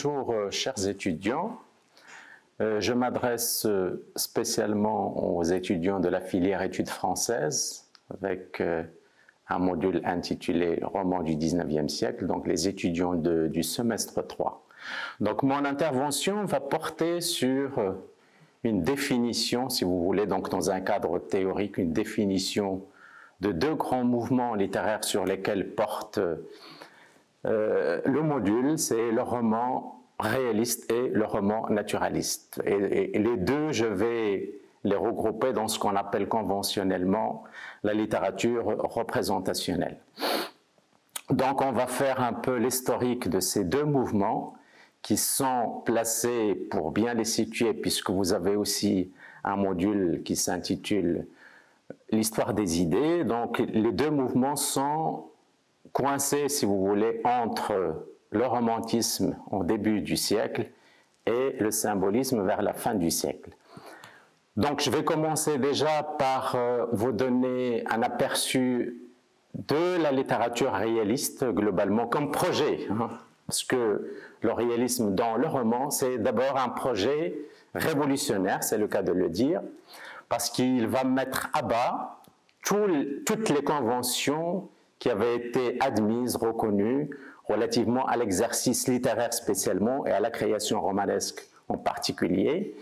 bonjour chers étudiants. Je m'adresse spécialement aux étudiants de la filière études françaises avec un module intitulé Roman du 19e siècle, donc les étudiants du semestre 3. Donc mon intervention va porter sur une définition, si vous voulez, donc dans un cadre théorique, une définition de deux grands mouvements littéraires sur lesquels porte le module, c'est le roman réaliste et le roman naturaliste. Et les deux, je vais les regrouper dans ce qu'on appelle conventionnellement la littérature représentationnelle. Donc on va faire un peu l'historique de ces deux mouvements qui sont placés, pour bien les situer, puisque vous avez aussi un module qui s'intitule l'histoire des idées. Donc les deux mouvements sont coincés, si vous voulez, entre le romantisme au début du siècle et le symbolisme vers la fin du siècle. Donc je vais commencer déjà par vous donner un aperçu de la littérature réaliste globalement comme projet, parce que le réalisme dans le roman, c'est d'abord un projet révolutionnaire, c'est le cas de le dire, parce qu'il va mettre à bas toutes les conventions qui avaient été admises, reconnues, relativement à l'exercice littéraire spécialement et à la création romanesque en particulier.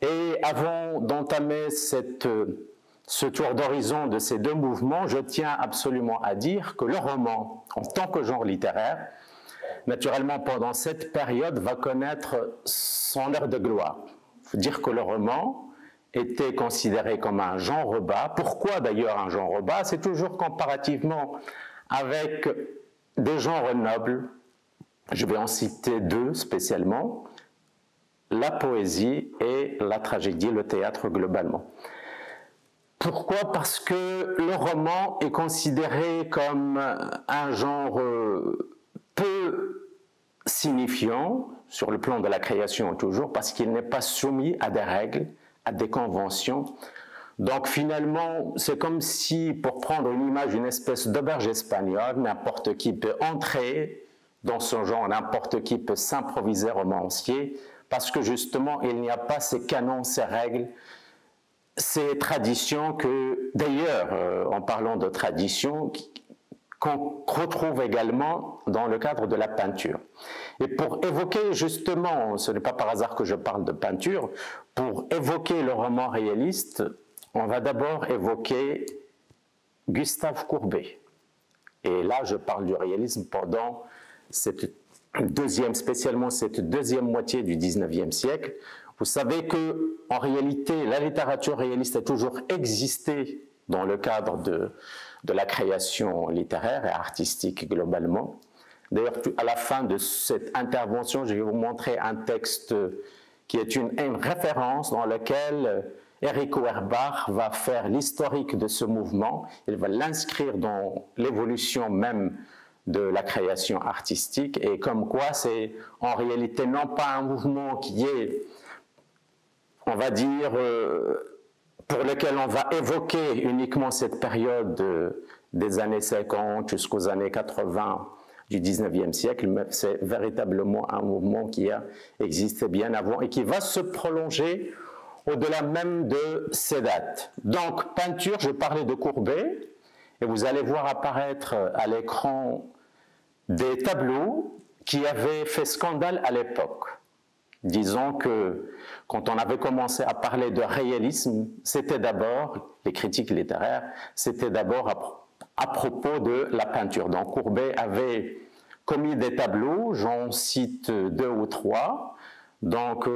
Et avant d'entamer ce tour d'horizon de ces deux mouvements, je tiens absolument à dire que le roman, en tant que genre littéraire, naturellement pendant cette période, va connaître son heure de gloire. Il faut dire que le roman était considéré comme un genre bas. Pourquoi d'ailleurs un genre bas? C'est toujours comparativement avec des genres nobles. Je vais en citer deux spécialement, la poésie et la tragédie, le théâtre globalement. Pourquoi? Parce que le roman est considéré comme un genre peu signifiant sur le plan de la création toujours, parce qu'il n'est pas soumis à des règles, à des conventions. Donc finalement, c'est comme si, pour prendre une image, une espèce d'auberge espagnole, n'importe qui peut entrer dans ce genre, n'importe qui peut s'improviser romancier, parce que justement, il n'y a pas ces canons, ces règles, ces traditions que, d'ailleurs, en parlant de traditions, qu'on retrouve également dans le cadre de la peinture. Et pour évoquer justement, ce n'est pas par hasard que je parle de peinture, pour évoquer le roman réaliste, on va d'abord évoquer Gustave Courbet. Et là, je parle du réalisme pendant spécialement cette deuxième moitié du 19e siècle. Vous savez que, en réalité, la littérature réaliste a toujours existé dans le cadre de la création littéraire et artistique globalement. D'ailleurs, à la fin de cette intervention, je vais vous montrer un texte qui est une référence dans lequel Eric Auerbach va faire l'historique de ce mouvement. Il va l'inscrire dans l'évolution même de la création artistique, et comme quoi c'est en réalité non pas un mouvement qui est, on va dire, pour lequel on va évoquer uniquement cette période des années 50 jusqu'aux années 80 du 19e siècle, mais c'est véritablement un mouvement qui a existé bien avant et qui va se prolonger au-delà même de ces dates. Donc, peinture, je parlais de Courbet, et vous allez voir apparaître à l'écran des tableaux qui avaient fait scandale à l'époque. Disons que quand on avait commencé à parler de réalisme, c'était d'abord, les critiques littéraires, c'était d'abord à propos de la peinture. Donc Courbet avait commis des tableaux, j'en cite deux ou trois. Donc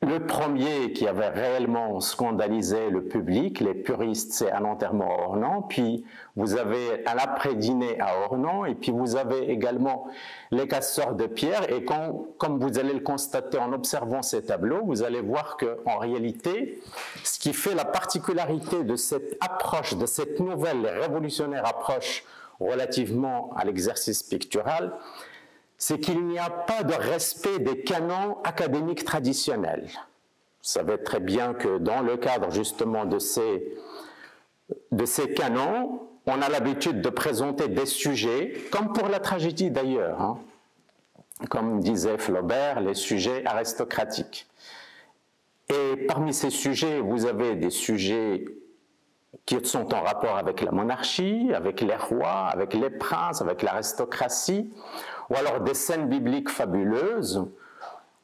le premier qui avait réellement scandalisé le public, les puristes, c'est un enterrement à Ornans, puis vous avez un après-dîner à Ornans, et puis vous avez également les casseurs de pierre, et comme vous allez le constater en observant ces tableaux, vous allez voir qu'en réalité, ce qui fait la particularité de cette approche, de cette nouvelle révolutionnaire approche relativement à l'exercice pictural, c'est qu'il n'y a pas de respect des canons académiques traditionnels. Vous savez très bien que dans le cadre justement de ces canons, on a l'habitude de présenter des sujets, comme pour la tragédie d'ailleurs, comme disait Flaubert, les sujets aristocratiques. Et parmi ces sujets, vous avez des sujets qui sont en rapport avec la monarchie, avec les rois, avec les princes, avec l'aristocratie, ou alors des scènes bibliques fabuleuses,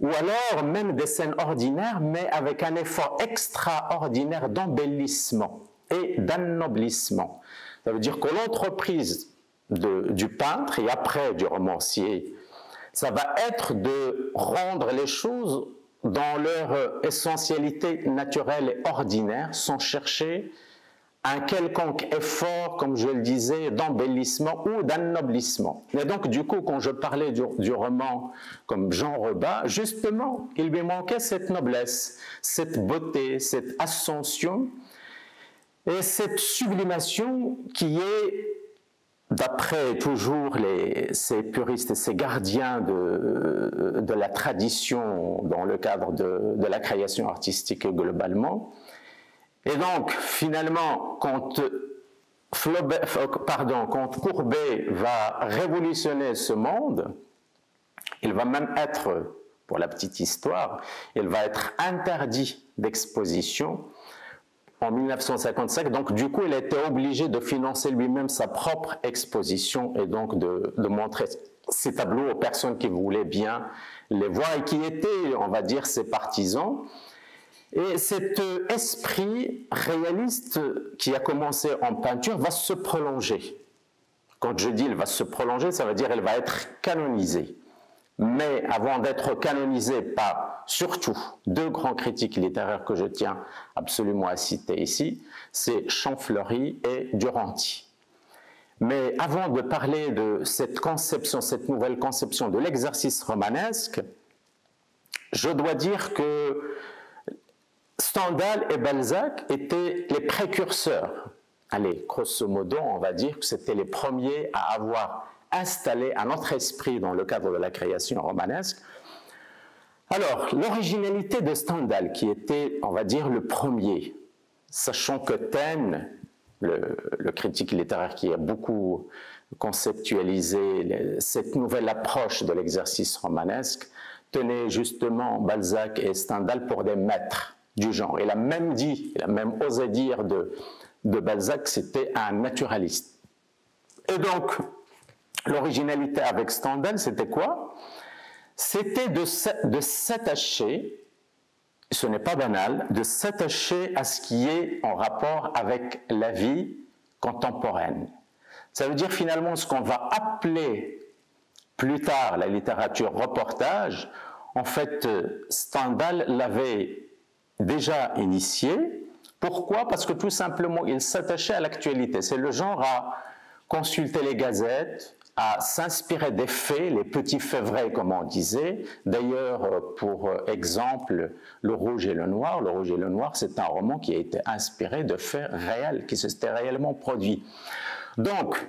ou alors même des scènes ordinaires, mais avec un effort extraordinaire d'embellissement et d'annoblissement. Ça veut dire que l'entreprise du peintre et après du romancier, ça va être de rendre les choses dans leur essentialité naturelle et ordinaire, sans chercher un quelconque effort, comme je le disais, d'embellissement ou d'annoblissement. Et donc, du coup, quand je parlais du roman comme Jean Rebat, justement, il lui manquait cette noblesse, cette beauté, cette ascension et cette sublimation qui est, d'après toujours ces puristes et ces gardiens de la tradition dans le cadre de la création artistique globalement. Et donc, finalement, quand Courbet va révolutionner ce monde, il va même être, pour la petite histoire, il va être interdit d'exposition en 1955. Donc, du coup, il a été obligé de financer lui-même sa propre exposition et donc de montrer ces tableaux aux personnes qui voulaient bien les voir et qui étaient, on va dire, ses partisans. Et cet esprit réaliste qui a commencé en peinture va se prolonger. Quand je dis il va se prolonger, ça veut dire il va être canonisé. Mais avant d'être canonisé par surtout deux grands critiques littéraires que je tiens absolument à citer ici, c'est Champfleury et Duranty. Mais avant de parler de cette conception, cette nouvelle conception de l'exercice romanesque, je dois dire que Stendhal et Balzac étaient les précurseurs. Allez, grosso modo, on va dire que c'était les premiers à avoir installé un autre esprit dans le cadre de la création romanesque. Alors, l'originalité de Stendhal, qui était, on va dire, le premier, sachant que Taine, le critique littéraire qui a beaucoup conceptualisé cette nouvelle approche de l'exercice romanesque, tenait justement Balzac et Stendhal pour des maîtres du genre. Il a même dit, il a même osé dire de Balzac que c'était un naturaliste. Et donc, l'originalité avec Stendhal, c'était quoi? C'était de s'attacher, ce n'est pas banal, de s'attacher à ce qui est en rapport avec la vie contemporaine. Ça veut dire finalement ce qu'on va appeler plus tard la littérature reportage. En fait, Stendhal l'avait déjà initié. Pourquoi? Parce que tout simplement, il s'attachait à l'actualité. C'est le genre à consulter les gazettes, à s'inspirer des faits, les petits faits vrais, comme on disait. D'ailleurs, pour exemple, Le Rouge et le Noir. Le Rouge et le Noir, c'est un roman qui a été inspiré de faits réels, qui s'étaient réellement produits. Donc,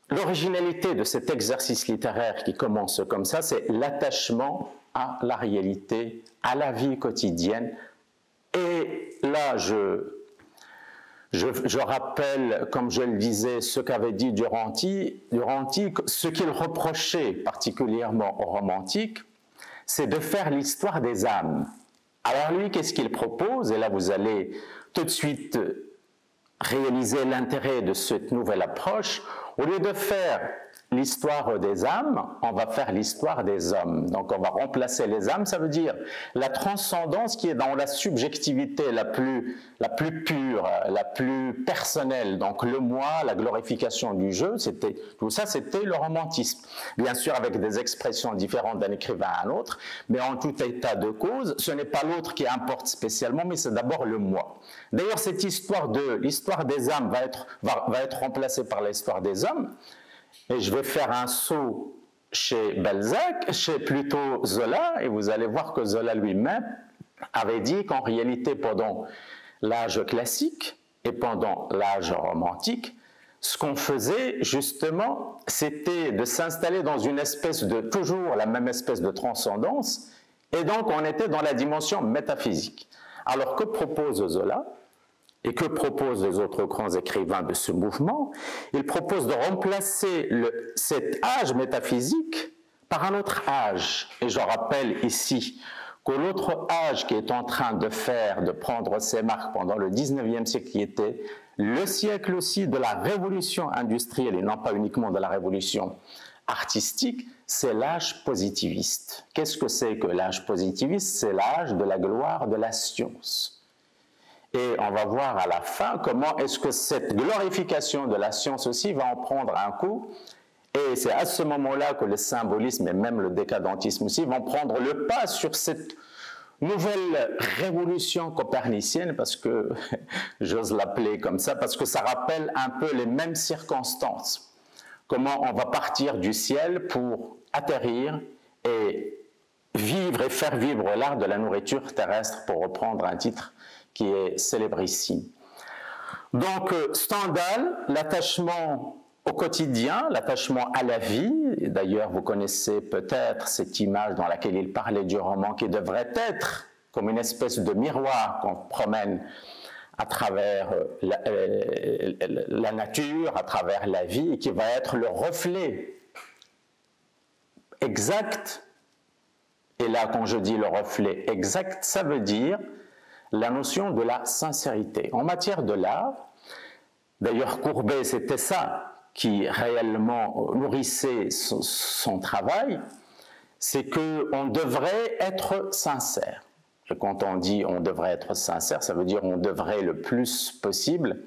l'originalité de cet exercice littéraire qui commence comme ça, c'est l'attachement à la réalité, à la vie quotidienne. Et là, je rappelle, comme je le disais, ce qu'avait dit Duranty. Duranty, ce qu'il reprochait particulièrement aux romantiques, c'est de faire l'histoire des âmes. Alors lui, qu'est-ce qu'il propose? Et là, vous allez tout de suite réaliser l'intérêt de cette nouvelle approche. Au lieu de faire l'histoire des âmes, on va faire l'histoire des hommes. Donc on va remplacer les âmes, ça veut dire la transcendance qui est dans la subjectivité la plus pure, la plus personnelle. Donc le moi, la glorification du jeu, tout ça c'était le romantisme. Bien sûr avec des expressions différentes d'un écrivain à un autre, mais en tout état de cause, ce n'est pas l'autre qui importe spécialement, mais c'est d'abord le moi. D'ailleurs cette histoire des âmes va être remplacée par l'histoire des hommes. Et je vais faire un saut chez Balzac, chez plutôt Zola, et vous allez voir que Zola lui-même avait dit qu'en réalité, pendant l'âge classique et pendant l'âge romantique, ce qu'on faisait justement, c'était de s'installer dans une espèce de, toujours la même espèce de transcendance, et donc on était dans la dimension métaphysique. Alors que propose Zola ? Et que proposent les autres grands écrivains de ce mouvement? Ils proposent de remplacer cet âge métaphysique par un autre âge. Et je rappelle ici que l'autre âge qui est en train de prendre ses marques pendant le 19e siècle, qui était le siècle aussi de la révolution industrielle et non pas uniquement de la révolution artistique, c'est l'âge positiviste. Qu'est-ce que c'est que l'âge positiviste? C'est l'âge de la gloire de la science. Et on va voir à la fin comment est-ce que cette glorification de la science aussi va en prendre un coup. Et c'est à ce moment-là que le symbolisme et même le décadentisme aussi vont prendre le pas sur cette nouvelle révolution copernicienne, parce que j'ose l'appeler comme ça, parce que ça rappelle un peu les mêmes circonstances. Comment on va partir du ciel pour atterrir et vivre et faire vivre l'art de la nourriture terrestre, pour reprendre un titre qui est célébrissime. Donc, Stendhal, l'attachement au quotidien, l'attachement à la vie. D'ailleurs, vous connaissez peut-être cette image dans laquelle il parlait du roman qui devrait être comme une espèce de miroir qu'on promène à travers la nature, à travers la vie, et qui va être le reflet exact. Et là, quand je dis le reflet exact, ça veut dire la notion de la sincérité. En matière de l'art, d'ailleurs, Courbet, c'était ça qui réellement nourrissait son travail, c'est qu'on devrait être sincère. Et quand on dit on devrait être sincère, ça veut dire on devrait le plus possible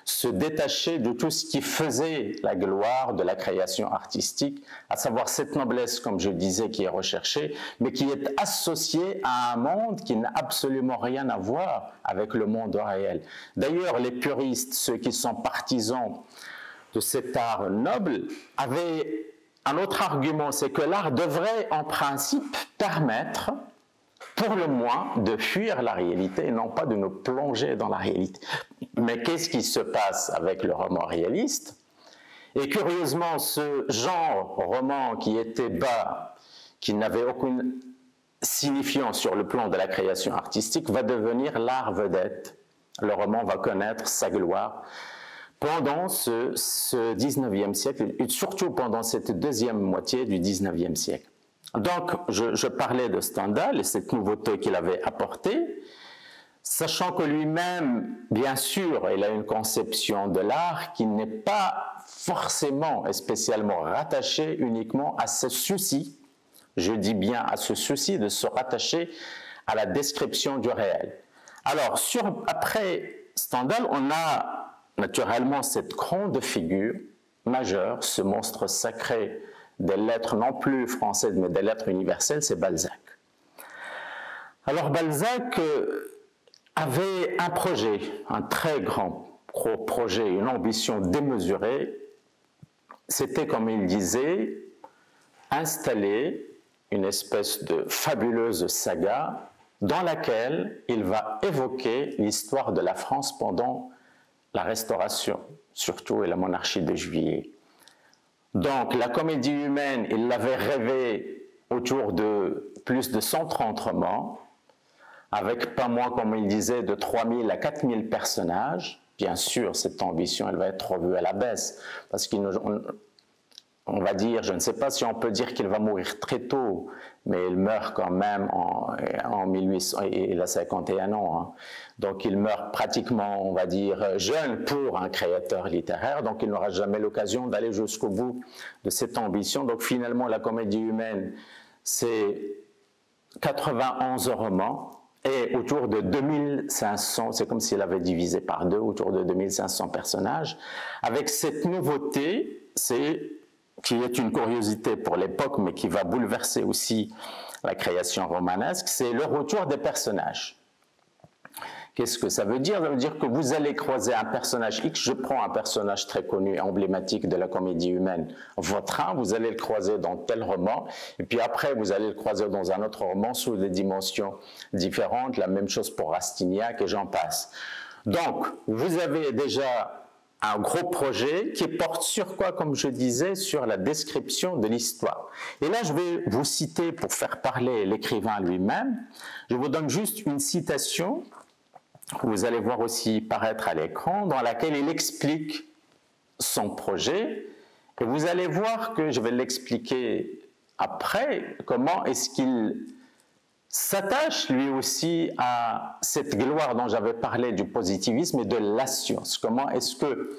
se détacher de tout ce qui faisait la gloire de la création artistique, à savoir cette noblesse, comme je disais, qui est recherchée, mais qui est associée à un monde qui n'a absolument rien à voir avec le monde réel. D'ailleurs, les puristes, ceux qui sont partisans de cet art noble, avaient un autre argument, c'est que l'art devrait en principe permettre, pour le moins, de fuir la réalité et non pas de nous plonger dans la réalité. Mais qu'est-ce qui se passe avec le roman réaliste? Et curieusement, ce genre roman qui était bas, qui n'avait aucune signifiance sur le plan de la création artistique, va devenir l'art vedette. Le roman va connaître sa gloire pendant ce 19e siècle, et surtout pendant cette deuxième moitié du 19e siècle. Donc, je parlais de Stendhal et cette nouveauté qu'il avait apportée, sachant que lui-même, bien sûr, il a une conception de l'art qui n'est pas forcément et spécialement rattachée uniquement à ce souci, je dis bien à ce souci de se rattacher à la description du réel. Alors, après Stendhal, on a naturellement cette grande figure majeure, ce monstre sacré des lettres non plus françaises mais des lettres universelles, c'est Balzac. Alors Balzac avait un projet, un très gros projet, une ambition démesurée. C'était, comme il disait, installer une espèce de fabuleuse saga dans laquelle il va évoquer l'histoire de la France pendant la Restauration, surtout, et la monarchie de Juillet. Donc, la comédie humaine, il l'avait rêvée autour de plus de 130 romans, avec pas moins, comme il disait, de 3000 à 4000 personnages. Bien sûr, cette ambition, elle va être revue à la baisse, parce on va dire, je ne sais pas si on peut dire qu'il va mourir très tôt, mais il meurt quand même en 1800, il a 51 ans. Hein. Donc il meurt pratiquement, on va dire, jeune pour un créateur littéraire, donc il n'aura jamais l'occasion d'aller jusqu'au bout de cette ambition. Donc finalement, la comédie humaine, c'est 91 romans, et autour de 2500, c'est comme s'il avait divisé par deux, autour de 2500 personnages, avec cette nouveauté, qui est une curiosité pour l'époque, mais qui va bouleverser aussi la création romanesque, c'est le retour des personnages. Qu'est-ce que ça veut dire? Ça veut dire que vous allez croiser un personnage X, je prends un personnage très connu, emblématique de la comédie humaine, Vautrin, vous allez le croiser dans tel roman, et puis après vous allez le croiser dans un autre roman sous des dimensions différentes, la même chose pour Rastignac et j'en passe. Donc, vous avez déjà un gros projet qui porte sur quoi, comme je disais, sur la description de l'histoire. Et là, je vais vous citer, pour faire parler l'écrivain lui-même, je vous donne juste une citation que vous allez voir aussi paraître à l'écran, dans laquelle il explique son projet. Et vous allez voir que je vais l'expliquer après, comment est-ce qu'il s'attache lui aussi à cette gloire dont j'avais parlé du positivisme et de la science. Comment est-ce que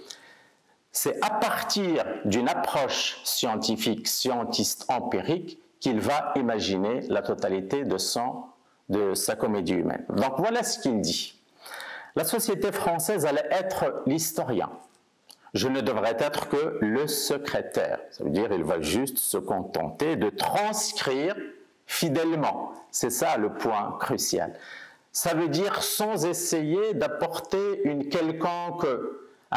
c'est à partir d'une approche scientifique, scientiste empirique, qu'il va imaginer la totalité de sa comédie humaine. Donc voilà ce qu'il dit. La société française allait être l'historien. Je ne devrais être que le secrétaire. Ça veut dire qu'il va juste se contenter de transcrire fidèlement. C'est ça le point crucial. Ça veut dire sans essayer d'apporter un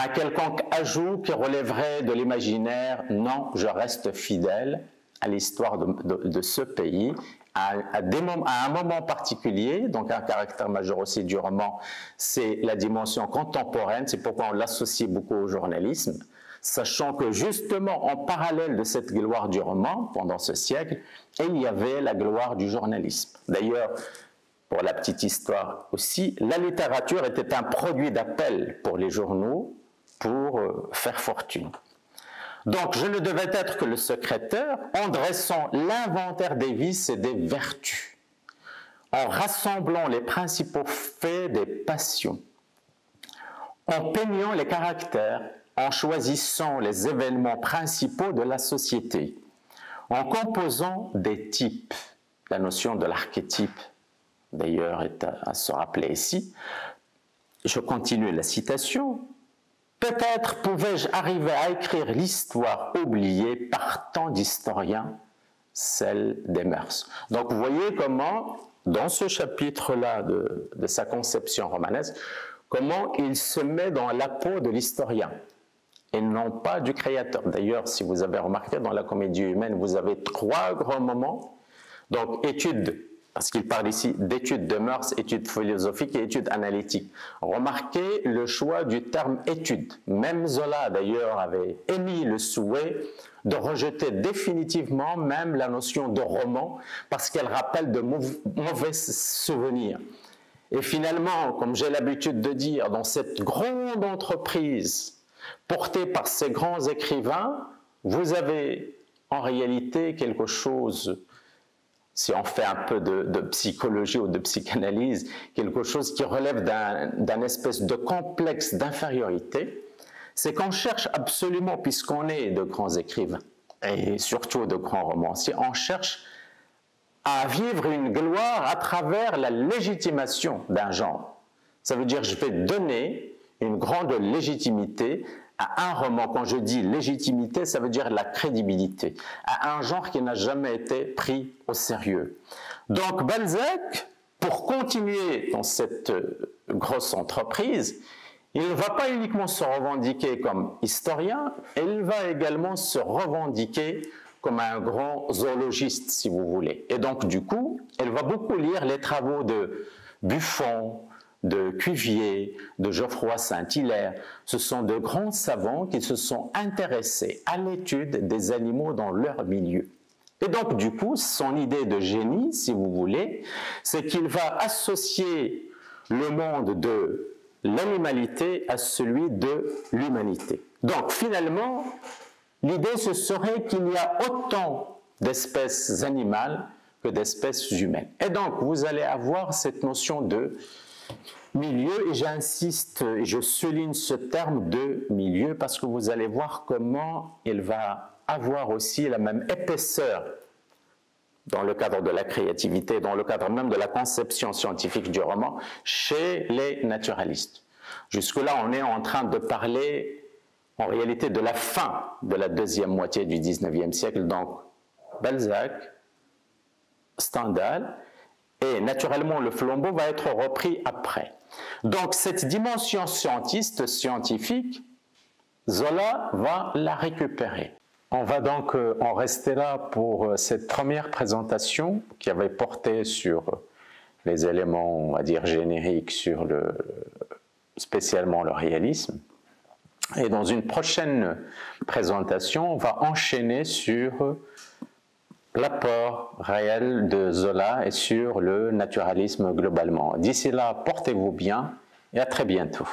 quelconque ajout qui relèverait de l'imaginaire. Non, je reste fidèle à l'histoire de ce pays, à un moment particulier, donc un caractère majeur aussi du roman, c'est la dimension contemporaine, c'est pourquoi on l'associe beaucoup au journalisme, sachant que justement en parallèle de cette gloire du roman, pendant ce siècle, il y avait la gloire du journalisme. D'ailleurs, pour la petite histoire aussi, la littérature était un produit d'appel pour les journaux pour faire fortune. Donc, je ne devais être que le secrétaire en dressant l'inventaire des vices et des vertus, en rassemblant les principaux faits des passions, en peignant les caractères, en choisissant les événements principaux de la société, en composant des types. La notion de l'archétype, d'ailleurs, est à se rappeler ici. Je continue la citation. Peut-être pouvais-je arriver à écrire l'histoire oubliée par tant d'historiens, celle des mœurs. Donc vous voyez comment, dans ce chapitre-là de sa conception romanesque, comment il se met dans la peau de l'historien et non pas du créateur. D'ailleurs, si vous avez remarqué, dans la comédie humaine, vous avez 3 grands moments. Donc étude, parce qu'il parle ici d'études de mœurs, études philosophiques et études analytiques. Remarquez le choix du terme étude. Même Zola, d'ailleurs, avait émis le souhait de rejeter définitivement même la notion de roman, parce qu'elle rappelle de mauvais souvenirs. Et finalement, comme j'ai l'habitude de dire, dans cette grande entreprise portée par ces grands écrivains, vous avez en réalité quelque chose, si on fait un peu de psychologie ou de psychanalyse, quelque chose qui relève d'un espèce de complexe d'infériorité, c'est qu'on cherche absolument, puisqu'on est de grands écrivains, et surtout de grands romanciers, on cherche à vivre une gloire à travers la légitimation d'un genre. Ça veut dire que je vais donner une grande légitimité à un roman. Quand je dis légitimité, ça veut dire la crédibilité, à un genre qui n'a jamais été pris au sérieux. Donc Balzac, pour continuer dans cette grosse entreprise, il ne va pas uniquement se revendiquer comme historien, il va également se revendiquer comme un grand zoologiste, si vous voulez. Et donc, du coup, elle va beaucoup lire les travaux de Buffon, de Cuvier, de Geoffroy Saint-Hilaire. Ce sont de grands savants qui se sont intéressés à l'étude des animaux dans leur milieu. Et donc, du coup, son idée de génie, si vous voulez, c'est qu'il va associer le monde de l'animalité à celui de l'humanité. Donc, finalement, l'idée, ce serait qu'il y a autant d'espèces animales que d'espèces humaines. Et donc, vous allez avoir cette notion de milieu, et j'insiste et je souligne ce terme de milieu parce que vous allez voir comment il va avoir aussi la même épaisseur dans le cadre de la créativité, dans le cadre même de la conception scientifique du roman, chez les naturalistes. Jusque-là, on est en train de parler en réalité de la fin de la deuxième moitié du XIXe siècle, donc Balzac, Stendhal, et naturellement le flambeau va être repris après. Donc cette dimension scientifique, Zola va la récupérer. On va donc en rester là pour cette première présentation qui avait porté sur les éléments, on va dire, génériques sur spécialement le réalisme. Et dans une prochaine présentation, on va enchaîner sur l'apport réel de Zola et sur le naturalisme globalement. D'ici là, portez-vous bien et à très bientôt.